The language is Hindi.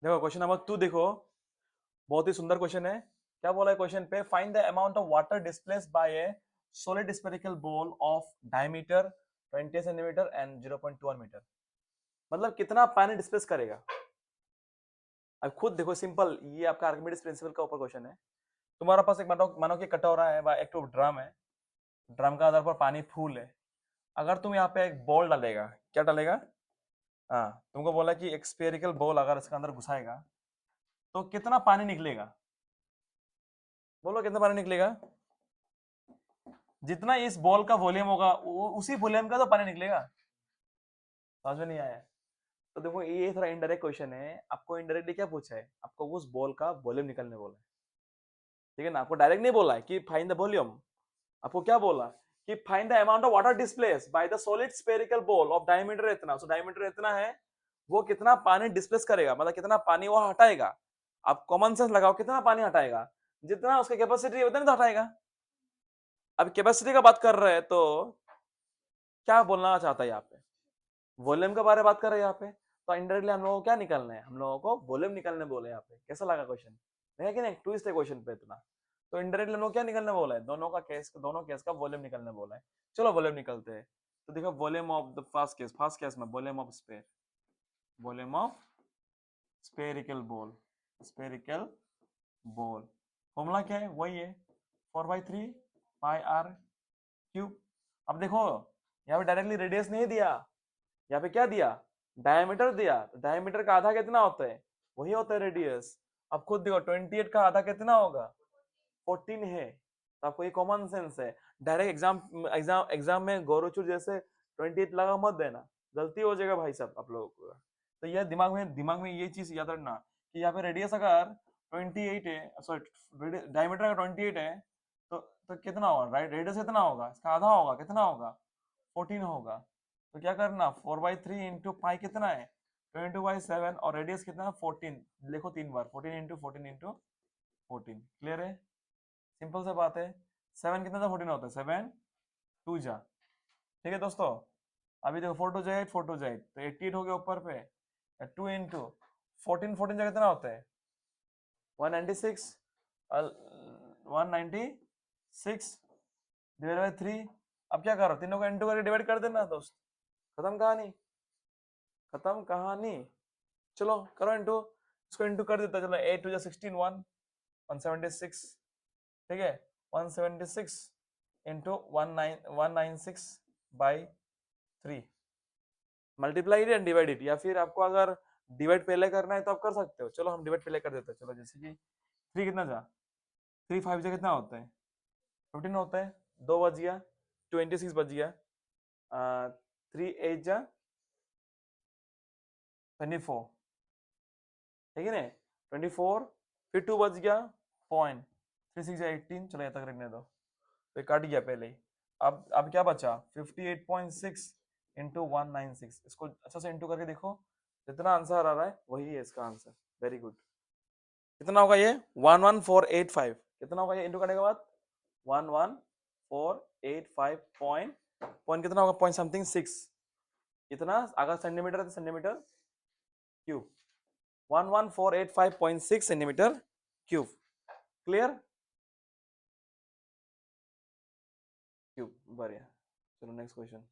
देखो क्वेश्चन नंबर 2 देखो, बहुत ही सुंदर क्वेश्चन है। क्या बोला है क्वेश्चन पे? Find the amount of water displaced by a solid spherical ball of diameter 20 centimetre and 0.21 metre. मतलब कितना पानी डिस्प्लेस करेगा। अब खुद देखो, सिंपल, ये आपका आर्किमिडीज प्रिंसिपल का ऊपर क्वेश्चन है। तुम्हारा पास एक मानो मानो कि कटोरा है व एक तो ड्रम है। ड्रम का आधार पर पानी फूल है। अगर तुम यहाँ पे एक बॉल डालेगा, क्या डालेगा? हाँ, तुमको बोला कि एक स्फेरिकल बॉल अगर इसके अंदर घुसाएगा तो कितना पानी निकलेगा? बोलो कितना पानी निकलेगा? जितना इस बॉल का वॉल्यूम होगा उसी वॉल्यूम का तो पानी निकलेगा। समझ में नहीं आया? तो देखो, ये थोड़ा इनडायरेक्ट क्वेश्चन है। आपको इनडायरेक्टली क्या पूछा है? आपको उस बॉल का वॉल्यूम निकलने बोला है। ठीक है ना? आपको डायरेक्ट नहीं बोला है कि फाइंड द वॉल्यूम। आपको क्या बोला कि find the amount of water displace by the solid spherical ball of diameter इतना। सो डायमीटर इतना है, वो कितना पानी डिस्प्लेस करेगा, मतलब कितना पानी वो हटाएगा। आप कॉमन सेंस लगाओ, कितना पानी हटाएगा? जितना उसकी कैपेसिटी है उतना तो हटाएगा। अब कैपेसिटी का बात कर रहे हैं तो क्या बोलना चाहता है यहाँ पे? वॉल्यूम के बारे में बात कर रहे हैं यहाँ पे। तो इनडायरेक्टली हम लोगों को क्या निकालना है? हम लोगों को वॉल्यूम निकालने बोले यहाँ पे। कैसा लगा क्वेश्चन? है कि नहीं? ट्विस्ट है क्वेश्चन पे इतना। तो इनडायरेक्टली हम लोग क्या निकलने बोला है? दोनों केस का वॉल्यूम निकलने बोला है। चलो वॉल्यूम निकलते हैं। तो देखो, volume of the first case में volume of sphere, volume of spherical ball formula क्या है? वही है 4/3 पाई आर क्यूब। अब देखो, यहाँ पे डायरेक्टली रेडियस नहीं दिया, यहाँ पे क्या दिया? डायमीटर दिया। तो डायमीटर का आधा कितना होता है? वही होता है रेडियस। अब खुद देखो, 28 का आधा कितना होगा? 14 है। तो आपको ये कॉमन सेंस है। डायरेक्ट एग्जाम में गौरवचूर जैसे 28 लगा मत देना, गलती हो जाएगा भाई साहब आप लोगों को। तो यह दिमाग में ये चीज याद रखना कि यहाँ पे रेडियस अगर 28 है, सॉरी डायमीटर अगर 28 है, तो कितना होगा? राइट, रेडियस कितना होगा? इसका आधा होगा, कितना होगा? 14 होगा। तो क्या करना, 4/3 इंटू पाई कितना है? 22/7, और रेडियस कितना है? 14। लिखो 3 बार, 14 इंटू 14 इंटू 14। क्लियर है? सिंपल सा बात है। 7 कितना था? 14 होता है। 7 2 जा। ठीक है दोस्तों? अभी देखो, 4 2 जा 8, 4 2 जा 8, तो 88 हो गया ऊपर पे। 2 इंटू 14, 14 जा कितना होता है? 196। 196 डिवाइड बाई 3। अब क्या करो, तीनों को इंटू करके डिवाइड कर देना दोस्त। खत्म कहानी, खत्म कहानी। चलो करो इंटू, इसको इंटू कर देता। चलो 8 2 जा 16, 176। ठीक है, 176 into 196/3। Multiply and divide it, या फिर आपको अगर डिवाइड पहले करना है तो आप कर सकते हो। चलो हम डिवाइड पहले कर देते हैं। चलो जैसे कि 3 कितना था? 3 5 जा कितना होता है? 15 होता है। 2 बच गया, 26 बच गया। 3 8 जा 24, ठीक है ना? 24, फिर 2 बच गया, पॉइंट 3 6 जा 18। चलो यहाँ तक रखने दो, तो ये कट गया पहले ही। अब क्या बचा? 58.6 इंटू 196। इसको अच्छा से इंटू करके देखो, जितना आंसर आ रहा है वही है इसका आंसर। Very good. कितना होगा ये? 11485। कितना होगा ये इंटू करने के बाद? 11485 पॉइंट, पॉइंट कितना होगा? Point something 6। इतना अगर सेंटीमीटर है तो centimetre cube. 11485.6 centimetre cube. Clear? Cube, बढ़िया। चलो नेक्स्ट क्वेश्चन।